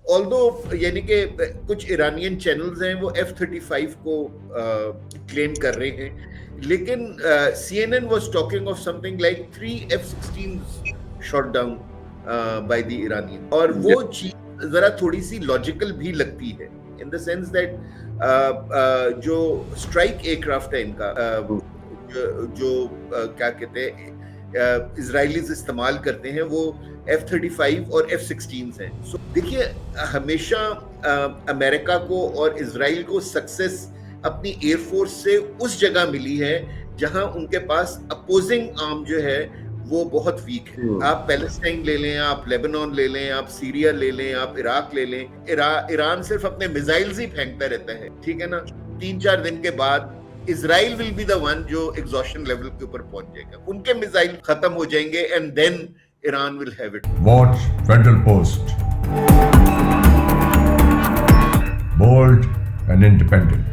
Although यानी कि कुछ ईरानियन चैनल्स हैं वो F-35 को क्लेम कर रहे हैं, लेकिन CNN was talking of something like 3 F-16s shot down by the Iranian, और वो चीज जरा थोड़ी सी लॉजिकल भी लगती है इन द सेंस दैट जो स्ट्राइक एयरक्राफ्ट है इनका, जो क्या कहते हैं इजराइलीज इस्तेमाल करते हैं, वो F-35 और F-16 हैं। सो देखिए, हमेशा अमेरिका को और इजराइल को सक्सेस अपनी एयरफोर्स से उस जगह मिली है जहां उनके पास अपोजिंग आर्म जो है वो बहुत वीक है। आप पैलेस्टाइन ले लें, आप लेबनान ले लें, आप सीरिया ले लें, आप इराक ले लें, ईरान सिर्फ अपने मिसाइल्स ही फेंकता रहता है, ठीक है ना। 3-4 दिन के बाद Israel will be the one जो एग्जॉशन लेवल के ऊपर पहुंच जाएगा, उनके मिसाइल खत्म हो जाएंगे and then Iran will have it. Watch Federal Post, bold and independent.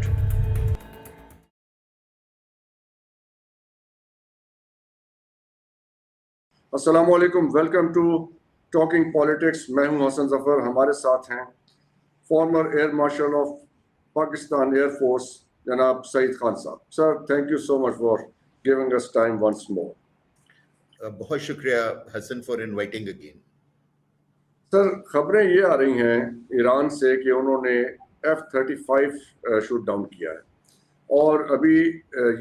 अस्सलाम वालेकुम, वेलकम टू टॉकिंग पॉलिटिक्स। मैं हूं हसन जफर। हमारे साथ हैं former air marshal of Pakistan air force जनाब Saeed Khan sahab. Sir, thank you so much for giving us time once more. बहुत शुक्रिया Hasan for inviting again. Sir, खबरें ये आ रही हैं ईरान से कि उन्होंने F-35 शूट डाउन किया है, और अभी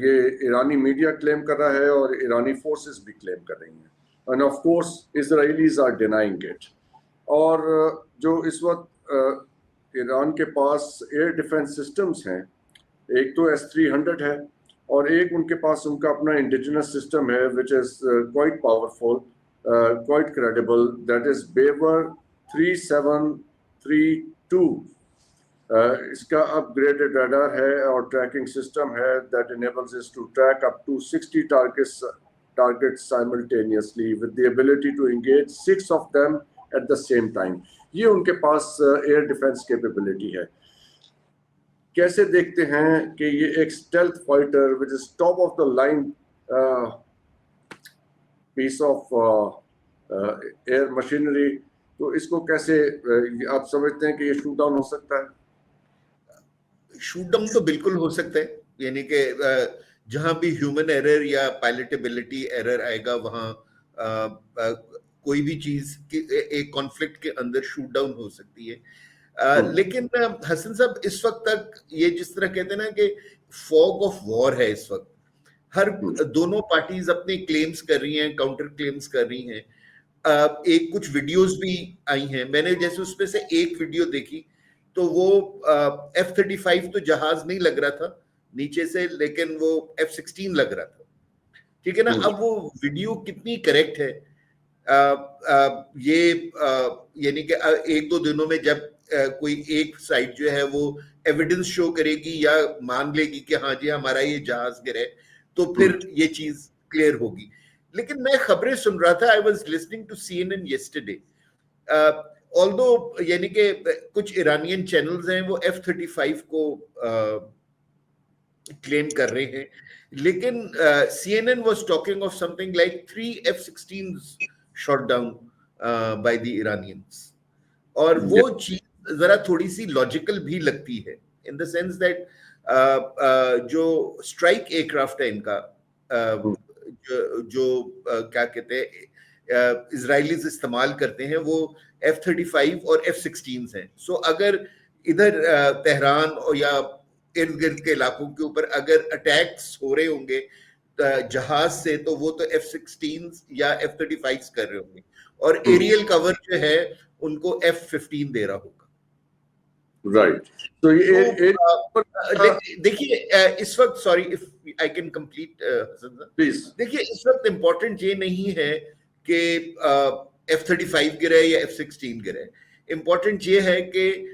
ये ईरानी मीडिया क्लेम कर रहा है और ईरानी फोर्सेस भी क्लेम कर रही हैं, and of course Israelis are denying it. और जो इस वक्त ईरान के पास एयर डिफेंस सिस्टम्स हैं, एक तो S-300 है और एक उनके पास उनका अपना इंडिजिनस सिस्टम है which is quite powerful, quite credible, that is Bavar 3732। इसका अपग्रेडेड रडार है और ट्रैकिंग सिस्टम है that enables us to track up to 60 targets simultaneously with the ability to engage 6 of them at the same time। ये उनके पास air defence capability है। कैसे देखते हैं कि ये एक stealth fighter which is top of the line piece of air machinery, तो इसको कैसे आप समझते हैं कि ये शूट डाउन हो सकता है? शूट डाउन तो बिल्कुल हो सकता है, यानी कि जहां भी ह्यूमन एरर या पायलटेबिलिटी एरर आएगा वहां कोई भी चीज एक कॉन्फ्लिक्ट के अंदर शूट डाउन हो सकती है। लेकिन हसन साहब, इस वक्त तक ये जिस तरह कहते हैं ना कि फॉग ऑफ वॉर है इस वक्त, हर दोनों पार्टीज अपने क्लेम्स कर रही हैं, काउंटर क्लेम्स कर रही हैं। एक कुछ वीडियोस भी आई हैं, मैंने जैसे उसमें से एक वीडियो देखी तो वो F-35 तो जहाज नहीं लग रहा था नीचे से, लेकिन वो F-16 लग रहा था, ठीक है ना। अब वो वीडियो कितनी करेक्ट है, ये यानी कि 1-2 दिनों में जब कोई एक साइड जो है वो एविडेंस शो करेगी या मान लेगी कि हाँ जी हमारा ये जहाज गिरा है, तो फिर ये चीज क्लियर होगी। लेकिन मैं खबरें सुन रहा था, I was listening to CNN yesterday, although यानी कि कुछ ईरानियन चैनल्स हैं वो F-35 को क्लेम कर रहे हैं, लेकिन CNN was talking of something like 3 F-16s shot down by the Iranians, और वो चीज जरा थोड़ी सी लॉजिकल भी लगती है इन द सेंस दैट जो स्ट्राइक एयरक्राफ्ट है इनका, जो क्या कहते हैं इजराइलीज इस्तेमाल करते हैं, वो F-35 और F-16 हैं। सो अगर इधर तेहरान और या इर्द गिर्द के इलाकों के ऊपर अगर अटैक्स हो रहे होंगे जहाज से, तो वो तो F-16 या F-35 कर रहे होंगे, और एरियल कवर जो है उनको F-15 दे रहा होगा। राइट, तो ये देखिए इस वक्त, sorry if I can complete please, देखिए इस वक्त इम्पोर्टेंट ये नहीं है कि F-35 गिरे या F-16 गिरे। इम्पोर्टेंट ये है कि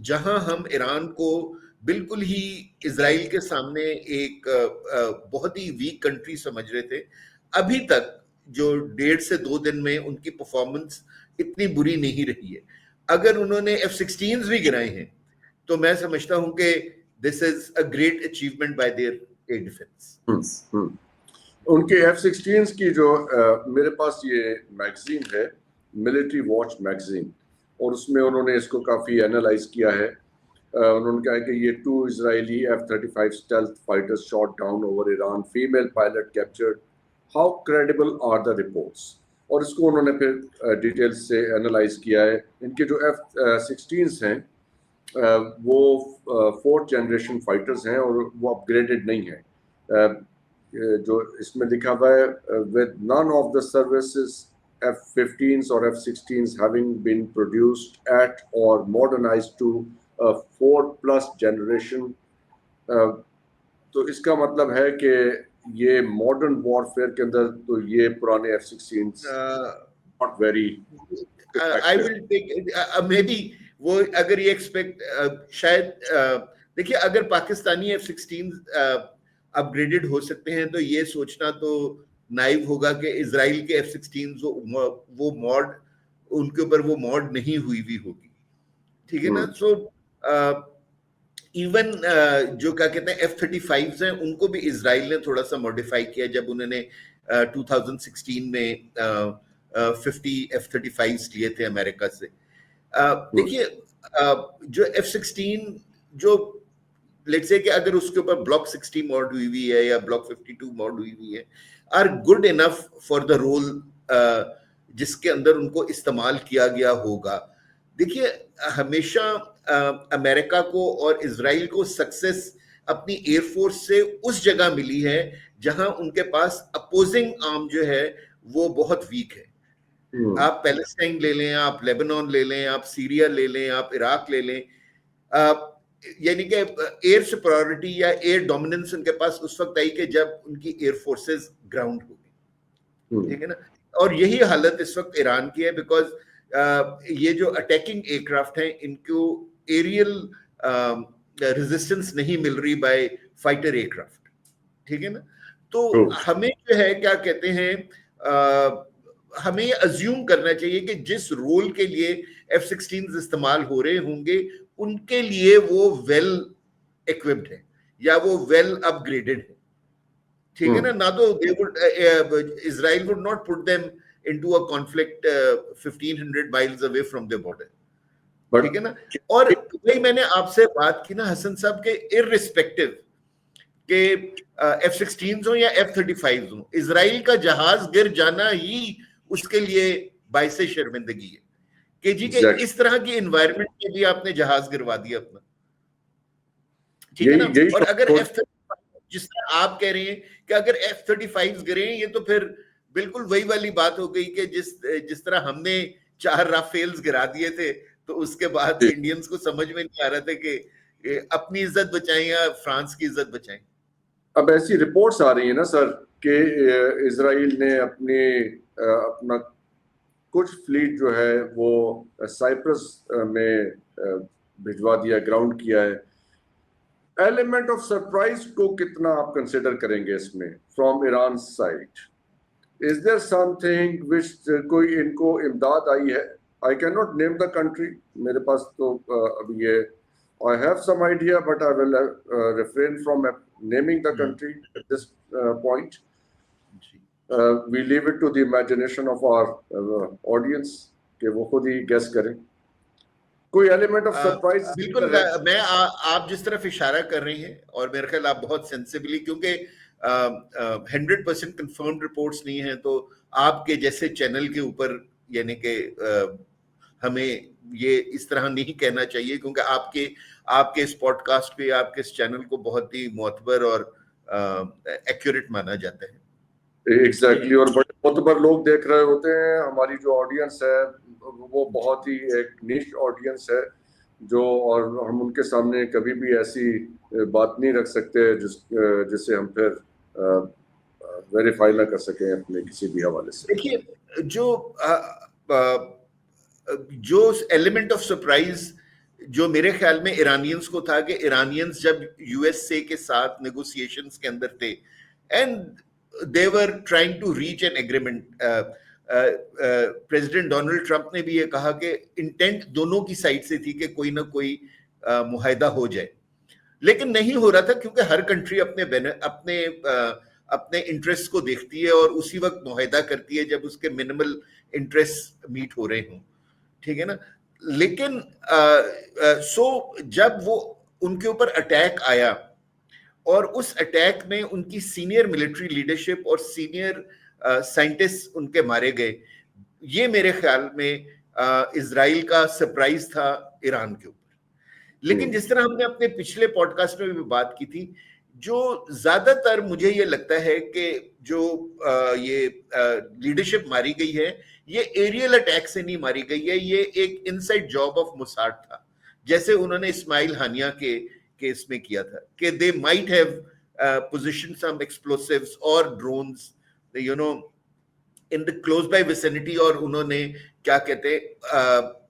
जहां हम ईरान को बिल्कुल ही इजराइल के सामने एक बहुत ही वीक कंट्री समझ रहे थे, अभी तक जो 1.5 से 2 दिन में उनकी परफॉर्मेंस इतनी बुरी नहीं रही है। अगर उन्होंने F-16 भी गिराए हैं तो मैं समझता हूं कि this is a great achievement bye there air defence. उनके F-16 की जो मेरे पास ये मैगजीन है, मिलिट्री वॉच मैगजीन, और उसमें उन्होंने इसको काफ़ी एनालाइज किया है। उन्होंने कहा कि ये 2 Israeli F-35 stealth fighters shot down over Iran, female pilot captured, how credible are the reports. और इसको उन्होंने फिर डिटेल्स से एनालाइज किया है। इनके जो F-16s हैं वो 4th जनरेशन फाइटर्स हैं और वो अपग्रेडेड नहीं है। जो इसमें लिखा हुआ है, with none of the services F-15s और F-16s having been produced at or modernized to 4+ generation। तो इसका मतलब है कि ये मॉडर्न वॉरफेयर के अंदर तो ये पुराने F-16s not very I will take maybe वो अगर ये एक्सपेक्ट शायद देखिए अगर पाकिस्तानी F-16 अपग्रेडेड हो सकते हैं तो ये सोचना तो नाइव होगा कि इजराइल के F-16 वो मॉड उनके ऊपर वो मॉड नहीं हुई भी होगी, ठीक है ना। सो इवन जो क्या कहते हैं F-35 हैं उनको भी इजराइल ने थोड़ा सा मॉडिफाई किया जब उन्होंने 2016 में 50 F-35 लिए थे अमेरिका से। देखिए जो F-16 जो लेट्स से कि अगर उसके ऊपर ब्लॉक 60 मॉड हुई हुई है या ब्लॉक 52 मॉड हुई हुई है, are good enough for the role जिसके अंदर उनको इस्तेमाल किया गया होगा। देखिए हमेशा अमेरिका को और इजराइल को सक्सेस अपनी एयरफोर्स से उस जगह मिली है जहां उनके पास अपोजिंग आर्म जो है वो बहुत वीक है। आप पैलेस्टाइन ले लें, आप लेबनान ले लें, आप सीरिया ले लें, आप इराक ले लें, यानी कि एयर सुपरियॉरिटी या एयर डोमिनेंस उनके पास उस वक्त आई कि जब उनकी एयर फोर्सेस ग्राउंड हो गई, ठीक है ना। और यही हालत इस वक्त ईरान की है, बिकॉज ये जो अटैकिंग एयरक्राफ्ट हैं इनको एरियल रेजिस्टेंस नहीं मिल रही बाय फाइटर एयरक्राफ्ट, ठीक है ना। तो हमें जो है क्या कहते हैं हमें ये अज्यूम करना चाहिए कि जिस रोल के लिए F-16 इस्तेमाल हो रहे होंगे उनके लिए वो वेल इक्विप्ड है या वो वेल अपग्रेडेड है, ठीक है ना। ना तो they would Israel would not put them into a conflict 1500 miles away from the border, ठीक है ना। और वही मैंने आपसे बात की ना हसन साहब के इररिस्पेक्टिव के F-16 हो या F-35 हो, इजराइल का जहाज गिर जाना ही उसके लिए बाइसे शर्मिंदगी है कि जी के इस तरह की एनवायरनमेंट में भी आपने जहाज गिरवा दिया अपना, ठीक है ना। और अगर F-35 जिस तरह आप कह रहे हैं कि अगर F-35 गिरे ये तो फिर बिल्कुल वही वाली बात हो गई कि जिस तरह हमने 4 राफेल्स गिरा दिए थे तो उसके बाद इंडियंस को समझ में नहीं आ रहा था कि अपनी इज्जत बचाएं या फ्रांस की इज्जत बचाएं। अब ऐसी रिपोर्ट्स आ रही है ना सर कि इजराइल ने अपना कुछ फ्लीट जो है वो साइप्रस में भिजवा दिया, ग्राउंड किया है। एलिमेंट ऑफ सरप्राइज को कितना आप कंसिडर करेंगे इसमें from Iran side? Is there something which कोई इनको इमदाद आई है? I can not name the country, मेरे पास तो अभी ये I have some idea, but I will refrain from naming the country at this point. We leave it to the imagination of our audience कि वो खुद ही guess करें। कोई element of surprise? बिल्कुल मैं आप जिस तरफ इशारा कर रहे हैं और मेरे ख्याल आप बहुत सेंसिबली, क्योंकि 100% कंफर्म्ड रिपोर्ट्स नहीं है तो आपके जैसे चैनल के ऊपर यानी कि हमें ये इस तरह नहीं कहना चाहिए, क्योंकि आपके इस पॉडकास्ट पे आपके इस चैनल को बहुत ही मोतबर और एक्यूरेट माना जाता है। एग्जैक्टली और बड़े मोतबर लोग देख रहे होते हैं। हमारी जो ऑडियंस है वो बहुत ही एक निश ऑडियंस है जो, और हम उनके सामने कभी भी ऐसी बात नहीं रख सकते जिससे हम फिर वेरीफाई ना कर सकें अपने किसी भी हवाले से। देखिए जो एलिमेंट ऑफ सरप्राइज जो मेरे ख्याल में ईरानियंस को था कि ईरानियंस जब यूएसए के साथ नेगोशिएशंस के अंदर थे and they were trying to reach an agreement, president Donald Trump ने भी ये कहा कि इंटेंट दोनों की साइड से थी कि कोई ना कोई मुआहिदा हो जाए, लेकिन नहीं हो रहा था क्योंकि हर कंट्री अपने इंटरेस्ट को देखती है और उसी वक्त मुआहिदा करती है जब उसके मिनिमल इंटरेस्ट मीट हो रहे हों, ठीक है ना। लेकिन जब वो उनके ऊपर अटैक आया और उस अटैक में उनकी सीनियर मिलिट्री लीडरशिप और सीनियर साइंटिस्ट उनके मारे गए, ये मेरे ख्याल में इजराइल का सरप्राइज था ईरान के ऊपर। लेकिन जिस तरह हमने अपने पिछले पॉडकास्ट में भी बात की थी, जो ज्यादातर मुझे ये लगता है कि जो ये लीडरशिप मारी गई है, ये एरियल अटैक से नहीं मारी गई है, ये एक इनसाइड जॉब ऑफ मोसाद था, जैसे उन्होंने इस्माइल हानिया के केस में किया था कि they might have position some explosives और drones you know in the close by vicinity, और उन्होंने क्या कहते हैं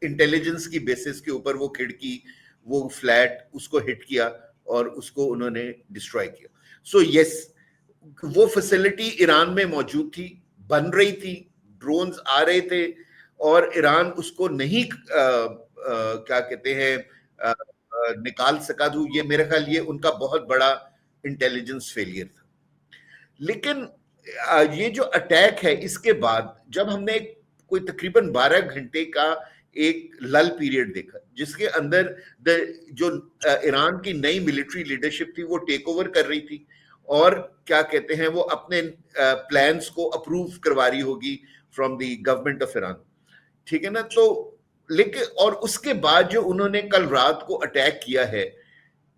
इंटेलिजेंस की बेसिस के ऊपर वो खिड़की, वो फ्लैट, उसको हिट किया और उसको उन्होंने डिस्ट्रॉय किया। सो यस, वो फैसिलिटी ईरान में मौजूद थी, बन रही थी, ड्रोन्स आ रहे थे, और ईरान उसको नहीं क्या कहते हैं निकाल सका। तो ये मेरे ख्याल ये उनका बहुत बड़ा इंटेलिजेंस फेलियर था। लेकिन ये जो अटैक है, इसके बाद जब हमने कोई तकरीबन 12 घंटे का एक लल पीरियड देखा, जिसके अंदर जो ईरान की नई मिलिट्री लीडरशिप थी वो टेक ओवर कर रही थी, और क्या कहते हैं वो अपने प्लान्स को अप्रूव करवा रही होगी from the government of Iran, ठीक है ना। तो लेकिन और उसके बाद जो उन्होंने कल रात को अटैक किया है,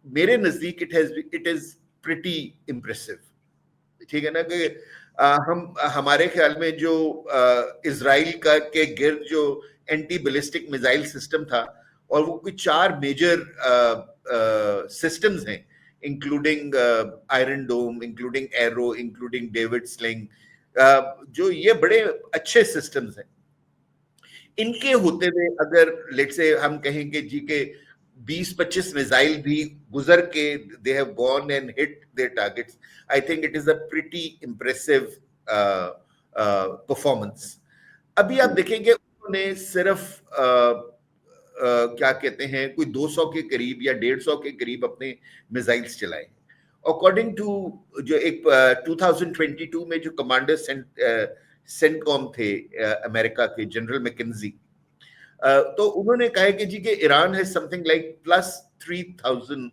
मेरे नजदीक इट इज प्रिटी इम्प्रेसिव, ठीक है ना। कि हम हमारे ख्याल में जो इजराइल का के गिर्द जो एंटी बैलिस्टिक मिसाइल सिस्टम था, और वो कुछ 4 मेजर सिस्टम्स हैं, including Iron Dome, including Arrow, including David Sling, जो ये बड़े अच्छे सिस्टम्स हैं। इनके होते हुए अगर लेट्स से हम कहेंगे जी के 20-25 मिसाइल भी गुजर के they have gone and hit their targets, I think it is a pretty impressive performance. अभी आप देखेंगे उन्होंने सिर्फ क्या कहते हैं कोई 200 के करीब या 150 के करीब अपने मिसाइल्स चलाए। अकॉर्डिंग टू जो एक 2022 में जो कमांडर सेंटकॉम थे अमेरिका के, जनरल मैकेंजी, तो उन्होंने कहा कि जी के ईरान है something like plus 3000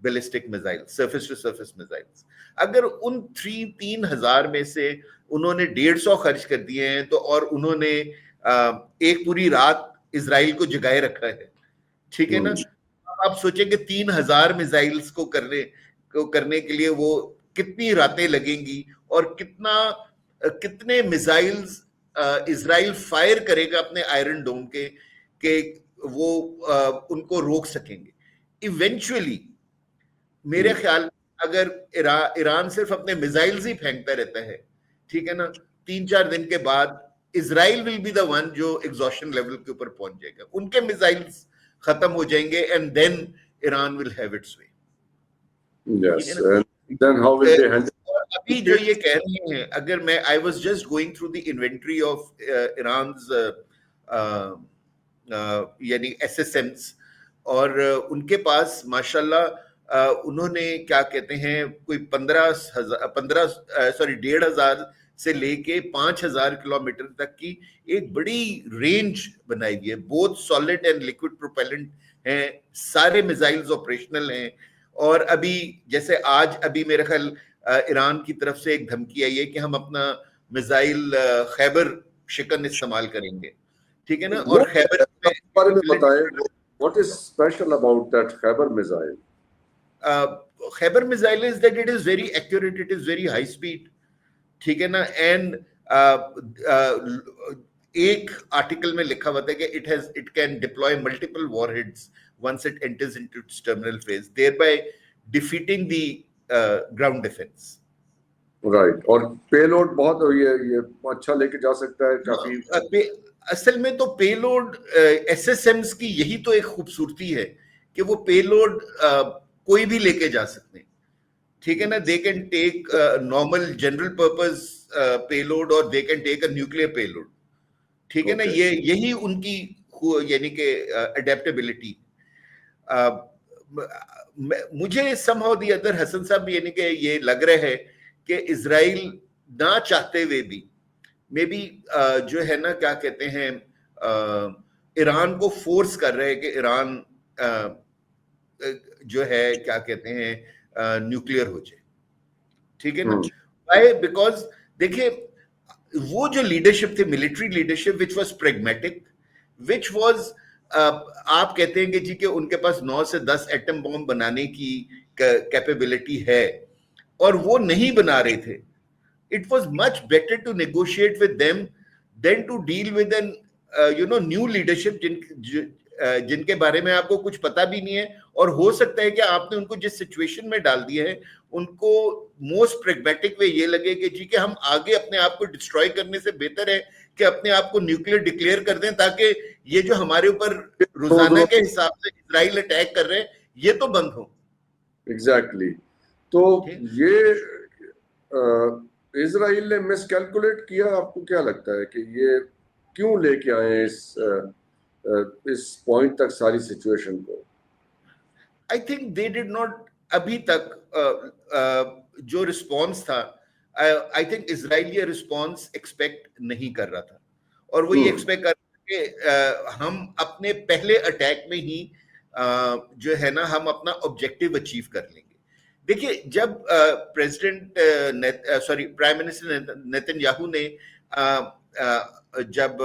ballistic missile, surface to surface missiles. अगर उन 3,000 में से उन्होंने 150 खर्च कर दिए हैं, तो और उन्होंने एक पूरी रात इजराइल को जगाए रखा है, ठीक है ना। आप सोचें कि 3,000 मिसाइल्स को करने के लिए वो कितनी रातें लगेंगी, और कितने मिसाइल्स इजराइल फायर करेगा अपने आयरन डोम के वो उनको रोक सकेंगे। इवेंचुअली मेरे ख्याल अगर ईरान सिर्फ अपने मिसाइल्स ही फेंकता रहता है, ठीक है ना, 3-4 दिन के बाद Israel will be the one जो एग्जॉशन लेवल के ऊपर पहुंच जाएगा, उनके मिसाइल्स खत्म हो जाएंगे, and then Iran will have its way. Yes, and then how will they handle? अभी जो ये कह रहे हैं, अगर मैं I was just going through the inventory of Iran's यानी एसएसएम्स, और उनके पास माशाल्लाह उन्होंने क्या कहते हैं कोई 1,500 से लेके 5,000 किलोमीटर तक की एक बड़ी रेंज बनाई हुई है। Both solid and liquid propellant हैं, सारे मिसाइल्स ऑपरेशनल हैं। और अभी जैसे आज अभी मेरे ख्याल ईरान की तरफ से एक धमकी आई है कि हम अपना मिसाइल खैबर शिकन इस्तेमाल करेंगे, ठीक है ना। और खैबर बारे में बताएं, what is special about that Khyber missile? Khyber missile is that it is very accurate, it is very high speed, ठीक है ना। एंड एक आर्टिकल में लिखा हुआ था कि it can deploy multiple warheads once it enters into its terminal phase, thereby defeating the ground defense. Right. और पेलोड बहुत ये अच्छा लेके जा सकता है काफी। असल में तो पेलोड एसएसएम्स की यही तो एक खूबसूरती है कि वो पेलोड कोई भी लेके जा सकते हैं, ठीक है ना। They can take normal general purpose payload, और they can take a nuclear payload, ठीक है ना। यही उनकी यानी कि अडेप्टेबिलिटी। मुझे somehow the other हसन साहब यानी कि ये लग रहा है कि इजराइल ना चाहते हुए भी मे बी जो है ना क्या कहते हैं ईरान को फोर्स कर रहे हैं कि ईरान जो है क्या कहते हैं न्यूक्लियर हो जाए, ठीक है ना। वाई? बिकॉज देखिए वो जो लीडरशिप थी, military leadership which was pragmatic, which was आप कहते हैं कि जी कि उनके पास 9 से 10 एटम बॉम्ब बनाने की कैपेबिलिटी है और वो नहीं बना रहे थे, it was much better to negotiate with them than to deal with an new leadership जिनके बारे में आपको कुछ पता भी नहीं है, और हो सकता है कि आपने उनको जिस सिचुएशन में डाल दिया है उनको मोस्ट प्रेगमेटिक वे ये लगे कि जी कि हम आगे अपने आप को डिस्ट्रॉय करने से बेहतर है कि अपने आप को न्यूक्लियर डिक्लेयर कर दें, ताकि ये जो हमारे ऊपर रोजाना के हिसाब से इजराइल अटैक कर रहे हैं ये तो बंद हो। एग्जैक्टली तो ये इजराइल ने मिसकैलकुलेट किया, आपको क्या लगता है कि ये क्यों लेके आए इस पॉइंट तक सारी सिचुएशन को? I think they did not, अभी तक जो रिस्पॉन्स था, आई थिंक इजराइल ये रिस्पॉन्स एक्सपेक्ट नहीं कर रहा था, और वो ये एक्सपेक्ट कर रहा था कि हम अपने पहले अटैक में ही जो है ना हम अपना ऑब्जेक्टिव अचीव कर लेंगे। देखिए जब प्राइम मिनिस्टर नेतन्याहू ने जब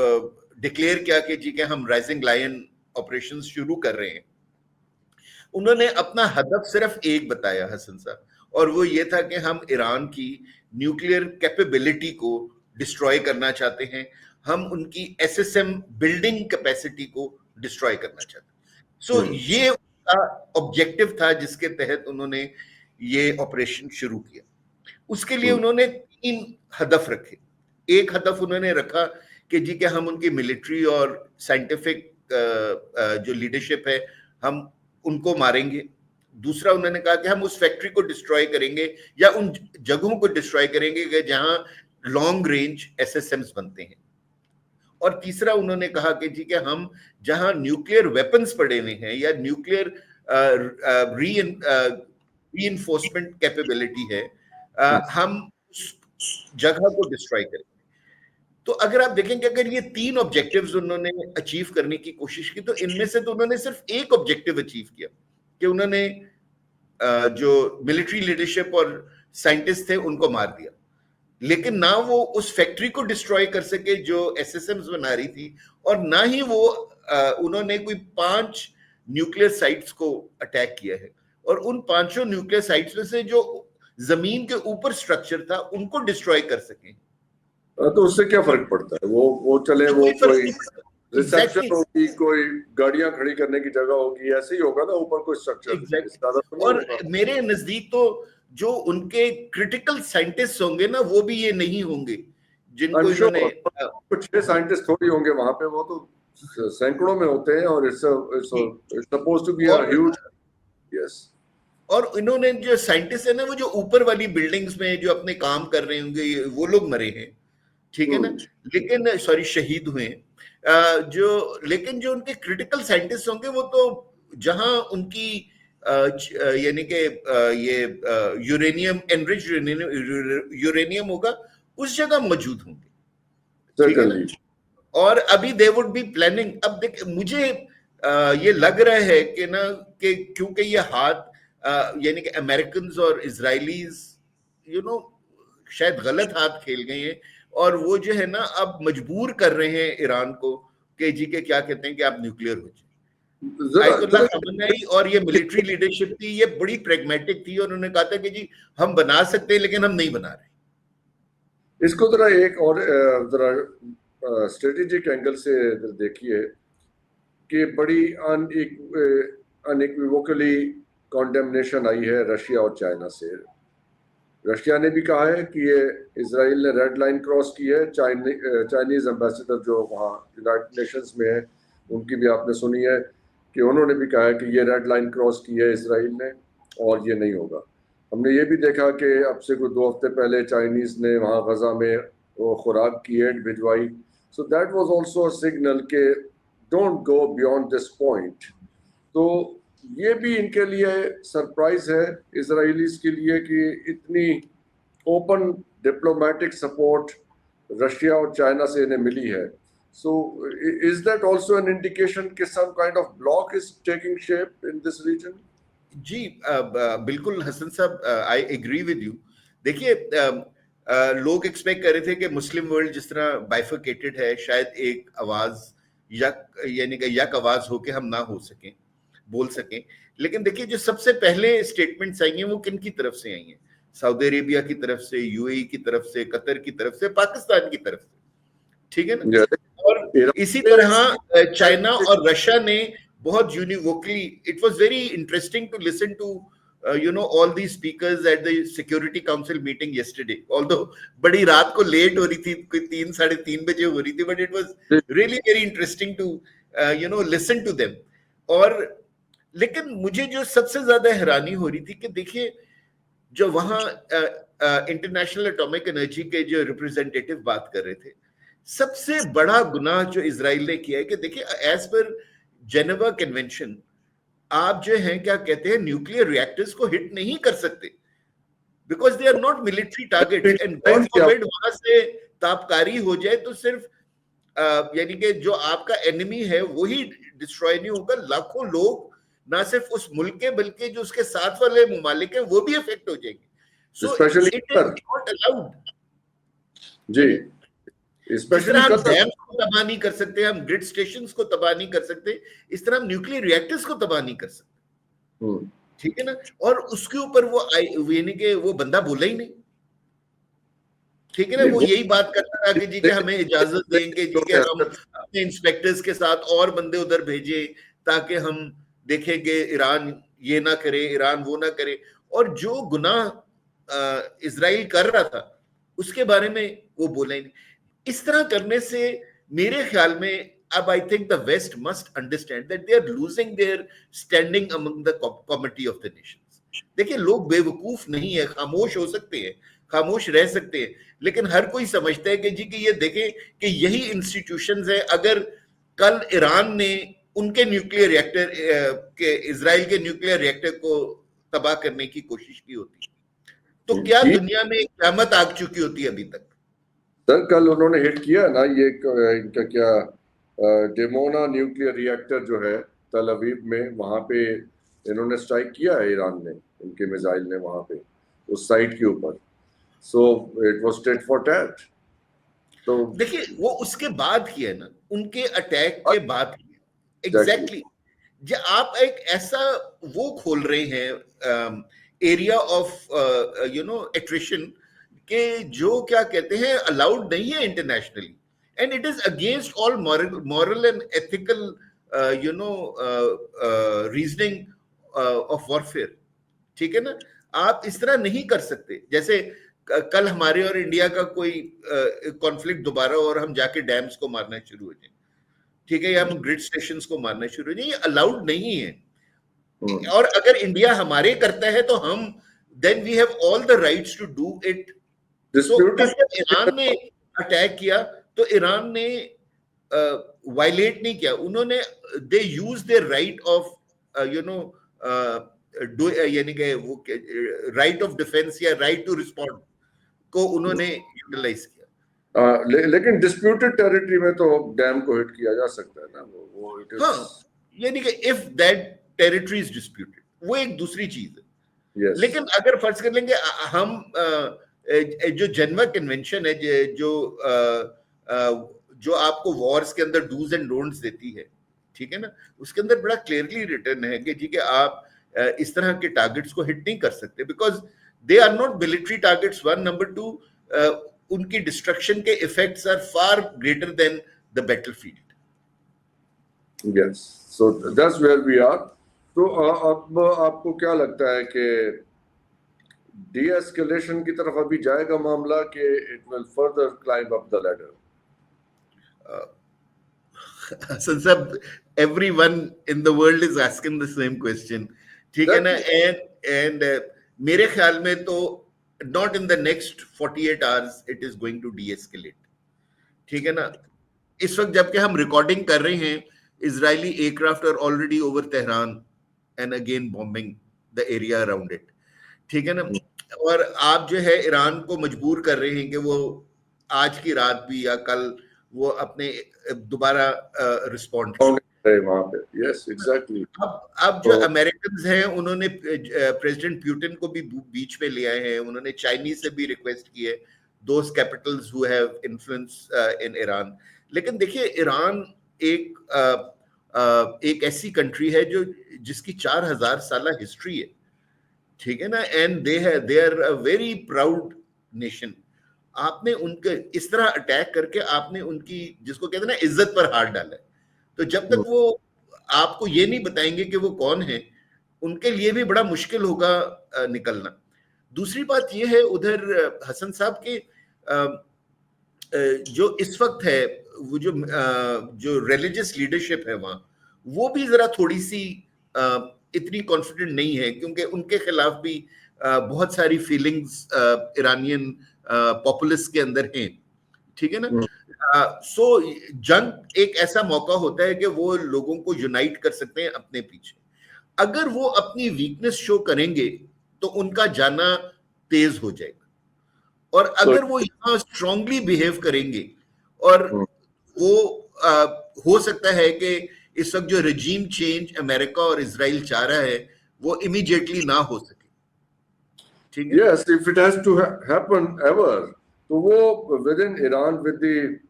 डिक्लेयर किया कि जी कि हम राइजिंग लायन ऑपरेशंस शुरू कर रहे हैं, उन्होंने अपना हदफ सिर्फ एक बताया हसन साहब, और वो ये था कि हम ईरान की न्यूक्लियर कैपेबिलिटी को डिस्ट्रॉय करना चाहते हैं, हम उनकी एसएसएम बिल्डिंग कैपेसिटी को डिस्ट्रॉय करना चाहते हैं। सो ये उनका ऑब्जेक्टिव था जिसके तहत उन्होंने ये ऑपरेशन शुरू किया। उसके लिए उन्होंने 3 हदफ रखे। एक हदफ उन्होंने रखा कि जी कि हम उनकी मिलिट्री और साइंटिफिक जो लीडरशिप है हम उनको मारेंगे। दूसरा उन्होंने कहा कि हम उस फैक्ट्री को डिस्ट्रॉय करेंगे या उन जगहों को डिस्ट्रॉय करेंगे कि जहां लॉन्ग रेंज एसएसएम्स बनते हैं। और तीसरा उन्होंने कहा कि जी कि हम जहां न्यूक्लियर वेपन्स पड़े हुए हैं या न्यूक्लियर रीइंफोर्समेंट कैपेबिलिटी है, हम उस जगह को डिस्ट्रॉय करेंगे। तो अगर आप देखेंगे अगर ये 3 ऑब्जेक्टिव्स उन्होंने अचीव करने की कोशिश की, तो इनमें से तो उन्होंने सिर्फ एक ऑब्जेक्टिव अचीव किया कि उन्होंने जो मिलिट्री लीडरशिप और साइंटिस्ट थे उनको मार दिया, लेकिन ना वो उस फैक्ट्री को डिस्ट्रॉय कर सके जो एसएसएम्स बना रही थी, और ना ही वो उन्होंने कोई 5 न्यूक्लियर साइट्स को अटैक किया है, और उन 5 न्यूक्लियर साइट्स में से जो जमीन के ऊपर स्ट्रक्चर था उनको डिस्ट्रॉय कर सके। तो उससे क्या फर्क पड़ता है? वो चले, वो कोई रिसेप्शन होगी, कोई गाड़ियां खड़ी करने की जगह होगी, ऐसे ही होगा ना, ऊपर कोई स्ट्रक्चर। और मेरे नजदीक तो जो उनके क्रिटिकल साइंटिस्ट होंगे ना वो भी ये नहीं होंगे जिनको इन्होंने, कुछ 6 साइंटिस्ट थोड़ी होंगे वहां पे, वो तो सैकड़ों में होते हैं, और it's supposed to be a huge. Yes, और इन्होंने जो साइंटिस्ट है ना वो जो ऊपर वाली बिल्डिंग्स में जो अपने काम कर रहे होंगे वो लोग मरे हैं, ठीक है ना, लेकिन सॉरी शहीद हुए जो, लेकिन जो उनके क्रिटिकल साइंटिस्ट होंगे वो तो जहां उनकी यानी कि ये यूरेनियम एनरिच यूरेनियम होगा उस जगह मौजूद होंगे, ठीक है ना। और अभी दे वुड बी प्लानिंग, अब देख मुझे ये लग रहा है कि ना कि क्योंकि ये हाथ यानी कि अमेरिकन और इजरायलीज शायद गलत हाथ खेल गए हैं, और वो जो है ना अब मजबूर कर रहे हैं ईरान को कि जी के क्या कहते हैं कि आप न्यूक्लियर हो जाए। आयतुल्लाह खamenei और ये मिलिट्री लीडरशिप थी, ये बड़ी प्रेगमेटिक थी, और उन्होंने कहा था कि जी हम बना सकते हैं लेकिन हम नहीं बना रहे। इसको जरा एक और जरा स्ट्रेटेजिक एंगल से देखिए कि बड़ी अनइक्विवोकली कॉन्डेमनेशन आई है रशिया और चाइना से। रशिया ने भी कहा है कि ये इजराइल ने रेड लाइन क्रॉस की है। चाइनीज एम्बेसडर जो वहाँ यूनाइटेड नेशंस में है उनकी भी आपने सुनी है कि उन्होंने भी कहा है कि ये रेड लाइन क्रॉस की है इजराइल ने और ये नहीं होगा। हमने ये भी देखा कि अब से कुछ 2 हफ्ते पहले चाइनीज ने वहाँ गजा में वो खुराक की एड भिजवाई। So that was also a signal के don't go beyond this point. तो ये भी इनके लिए सरप्राइज है इजराइलीज के लिए कि इतनी ओपन डिप्लोमेटिक सपोर्ट रशिया और चाइना से इन्हें मिली है। So is that also an indication that some kind of block is taking shape in this region? जी बिल्कुल हसन साहब, आई एग्री विद यू. देखिए लोग एक्सपेक्ट कर रहे थे कि मुस्लिम वर्ल्ड जिस तरह बाइफरकेटेड है, शायद एक आवाज यानी कि यक आवाज हो के हम ना हो सकें, बोल सकें. लेकिन देखिए जो सबसे पहले स्टेटमेंट्स आई हैं वो किन की तरफ से आई हैं? सऊदी अरेबिया की तरफ से, यूएई की तरफ से, कतर की तरफ से, पाकिस्तान की तरफ से. ठीक है ना? Yeah. और इसी तरह चाइना और रशिया ने बहुत unequivocally, it was very interesting to listen to all these speakers at the Security Council meeting yesterday, although बड़ी रात को लेट हो रही थी, कोई 3-3:30 बजे हो रही थी, but it was really very interesting to listen to them. और लेकिन मुझे जो सबसे ज्यादा हैरानी हो रही थी कि देखिए जो वहां इंटरनेशनल एटॉमिक एनर्जी के जो रिप्रेजेंटेटिव बात कर रहे थे, सबसे बड़ा गुनाह जो इजराइल ने किया है कि देखिए एज पर जेनेवा कन्वेंशन आप जो हैं क्या कहते हैं, न्यूक्लियर रिएक्टर्स को हिट नहीं कर सकते because they are not military target. And god forbid वहां से तापकारी हो जाए तो सिर्फ यानी कि जो आपका एनिमी है वही डिस्ट्रॉय नहीं होगा, लाखों लोग ना सिर्फ उस मुल्क के बल्कि जो उसके साथ वाले मुमालिक हैं वो भी अफेक्ट हो जाएंगे. So it is not allowed. जी, जिस तरह हम डैम्स को तबाह नहीं कर सकते, हम ग्रिड स्टेशंस को तबाह नहीं कर सकते, इस तरह हम न्यूक्लियर रिएक्टर्स को तबाह नहीं कर सकते. ठीक है ना? और उसके ऊपर वो यानी कि वो बंदा बोला ही नहीं. ठीक है ना? वो यही बात करता था कि जी कि हमें इजाजत देंगे जी कि हम अपने इंस्पेक्टर्स के साथ और बंदे उधर भेजे ताकि हम देखेंगे ईरान ये ना करे, ईरान वो ना करे. और जो गुनाह इजराइल कर रहा था उसके बारे में वो बोला ही नहीं. इस तरह करने से मेरे ख्याल में अब I think the West must understand that they are losing their standing among the committee of the nations. देखिए लोग बेवकूफ नहीं है, खामोश हो सकते हैं, खामोश रह सकते हैं, लेकिन हर कोई समझता है कि जी कि ये देखें कि यही इंस्टीट्यूशंस है. अगर कल ईरान ने उनके न्यूक्लियर रिएक्टर के इजराइल के न्यूक्लियर रिएक्टर को तबाह करने की कोशिश की होती तो क्या दुनिया में क़यामत आ चुकी होती अभी तक. सर कल उन्होंने हिट किया ना ये इनका क्या डेमोना न्यूक्लियर रिएक्टर जो है तल अवीव में, वहां पे इन्होंने स्ट्राइक किया है ईरान ने, इनके मिसाइल ने वहां पे उस साइट के ऊपर. So it was tit for tat. तो देखिए वो उसके बाद किया ना, उनके अटैक के बाद किया. एग्जैक्टली. जब आप एक ऐसा वो खोल रहे हैं एरिया ऑफ एट्रिशन के जो क्या कहते हैं अलाउड नहीं है internationally, and it is against all moral and ethical reasoning of warfare. ठीक है ना? आप इस तरह नहीं कर सकते. जैसे कल हमारे और इंडिया का कोई कॉन्फ्लिक्ट दोबारा और हम जाके डैम्स को मारना शुरू हो जाए, ठीक है, या हम ग्रिड स्टेशंस को मारना शुरू हो जाए, ये अलाउड नहीं है. और अगर इंडिया हमारे करता है तो हम then we have all the rights to do it. Iran ने अटैक किया तो ईरान ने वायलेट नहीं किया, उन्होंने they use their right of यानी कि वो राइट ऑफ डिफेंस या राइट टू रिस्पॉन्ड को उन्होंने यूटिलाइज किया. लेकिन डिस्प्यूटेड टेरिटरी में तो डैम को हिट किया जा सकता है ना, वो यानी कि if that territory is disputed वो एक दूसरी चीज है. yes. लेकिन अगर फर्ज कर लेंगे हम जो जेनेवा कन्वेंशन है जो आपको वॉर्स के अंदर डूज एंड डोंट्स देती है, ठीक है ना, उसके अंदर बड़ा क्लियरली रिटर्न है कि जी कि आप इस तरह के टारगेट्स को हिट नहीं कर सकते because they are not military targets. One, number two, उनकी डिस्ट्रक्शन के effects are far greater than the battlefield. Yes, so that's where we are. तो अब आपको क्या लगता है कि de-escalation की तरफ अभी जाएगा मामला कि it will further climb up the ladder? Since everyone in the world is asking the same question, ठीक है ना, and मेरे ख्याल में तो not in the next 48 hours it is going to de-escalate. ठीक है ना? इस वक्त जबकि हम रिकॉर्डिंग कर रहे हैं, Israeli aircraft are already over Tehran and again bombing the area around it. ठीक है ना? और आप जो है ईरान को मजबूर कर रहे हैं कि वो आज की रात भी या कल वो अपने दोबारा रिस्पॉन्ड कर। वहां पे, यस एग्जैक्टली। अब जो अमेरिकन हैं उन्होंने प्रेसिडेंट पुतिन को भी बीच में ले आए हैं, उन्होंने चाइनीज से भी रिक्वेस्ट की है, those capitals who have influence in Iran. लेकिन देखिए ईरान एक ऐसी कंट्री है जो जिसकी 4000 साल हिस्ट्री है, ठीक है ना, and they are a very proud nation. आपने उनके इस तरह अटैक करके आपने उनकी, जिसको कहते हैं ना, इज्जत पर हाथ डाला है। तो जब तक वो आपको ये नहीं बताएंगे कि वो कौन है, उनके लिए भी बड़ा मुश्किल होगा निकलना। दूसरी बात ये है उधर हसन साहब के जो इस वक्त है वो जो रिलीजियस लीडरशिप है वहां, वो भी जरा थोड़ी सी इतनी कॉन्फिडेंट नहीं है, क्योंकि उनके खिलाफ भी बहुत सारी फीलिंग्स ईरानियन पॉपुलिस्ट के अंदर हैं, ठीक है ना। सो जंग एक ऐसा मौका होता है कि वो लोगों को यूनाइट कर सकते हैं अपने पीछे। अगर वो अपनी वीकनेस शो करेंगे तो उनका जाना तेज हो जाएगा, और अगर वो यहाँ स्ट्रांगली बिहेव करेंगे, और वो हो सकता है कि इस वक्त जो रजीम चेंज अमेरिका और इजराइल चाह रहा है वो इमीडिएटली ना हो सके, ठीक है। Yes, if it has to happen ever, तो वो विद इन ईरान विद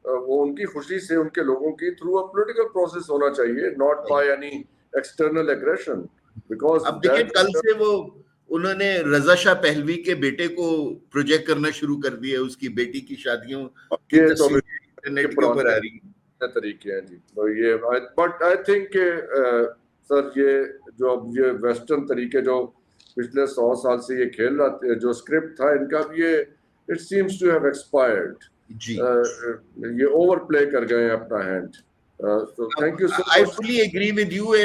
वो उनकी खुशी से उनके लोगों की थ्रू अ पॉलिटिकल प्रोसेस होना चाहिए, not by any external aggression. Because अब देखिए कल से वो उन्होंने रजा शाह पहलवी के बेटे को प्रोजेक्ट करना शुरू कर दिया, उसकी बेटी की शादियों की तस्वीरें इंटरनेट के ऊपर आ रही है, तरीके हैं जी। तो ये बट आई थिंक सर ये जो अब ये वेस्टर्न तरीके जो पिछले 100 साल से ये खेल रहा था, जो स्क्रिप्ट था इनका, ये it seems to have expired ji. ये ओवर प्ले कर गए अपना hand. so thank you so much. I fully agree with you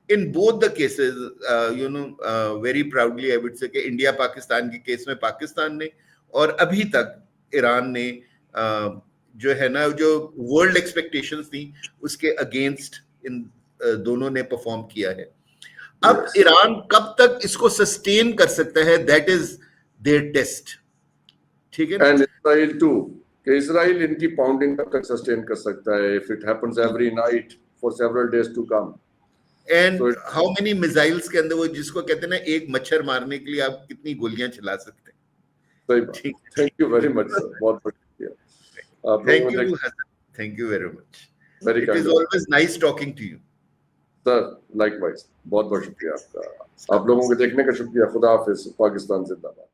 in both the cases, very proudly I would say कि इंडिया पाकिस्तान के केस में पाकिस्तान ने, और अभी तक ईरान ने जो है ना, जो वर्ल्ड एक्सपेक्टेशंस थी उसके अगेंस्ट इन दोनों ने परफॉर्म किया है। अब ईरान कब तक इसको सस्टेन कर सकता है, दैट इज देयर टेस्ट, ठीक है। एंड इजराइल टू, कि इजराइल इनकी पाउंडिंग कब तक सस्टेन कर सकता है, if it happens every night for several days to come. And how many missiles के अंदर वो, जिसको कहते हैं ना, एक मच्छर मारने के लिए आप कितनी गोलियां चला सकते हैं। सही बात। Thank you very much sir, बहुत बहुत शुक्रिया। Thank you Hasan, thank you very much. It is always nice talking to you sir, likewise. बहुत बहुत शुक्रिया आपका, आप लोगों के देखने का शुक्रिया। खुदा हाफिज, पाकिस्तान जिंदाबाद।